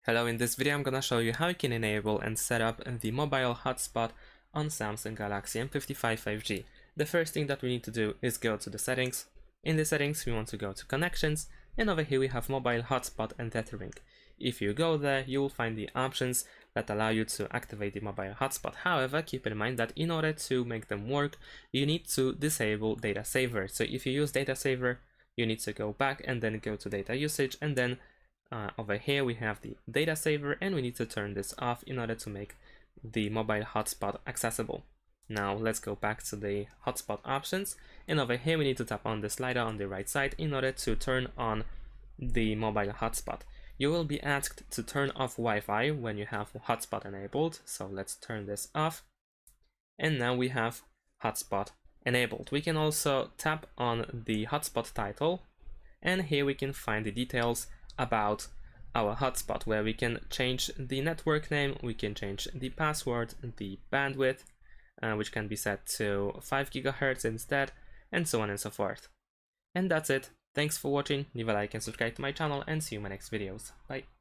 Hello, in this video I'm gonna show you how you can enable and set up the mobile hotspot on Samsung Galaxy M55 5G. The first thing that we need to do is go to the settings. In the settings we want to go to connections, and over here we have mobile hotspot and tethering. If you go there, you will find the options that allow you to activate the mobile hotspot. However, keep in mind that in order to make them work, you need to disable data saver. So if you use data saver, you need to go back and then go to data usage, and then over here we have the data saver, and we need to turn this off in order to make the mobile hotspot accessible. Now let's go back to the hotspot options, and over here we need to tap on the slider on the right side in order to turn on the mobile hotspot. You will be asked to turn off Wi-Fi when you have hotspot enabled, so let's turn this off. And now we have hotspot enabled. We can also tap on the hotspot title, and here we can find the details about our hotspot, where we can change the network name, we can change the password, the bandwidth, which can be set to 5 GHz instead, and so on and so forth. And that's it. Thanks for watching, leave a like and subscribe to my channel, and see you in my next videos. Bye.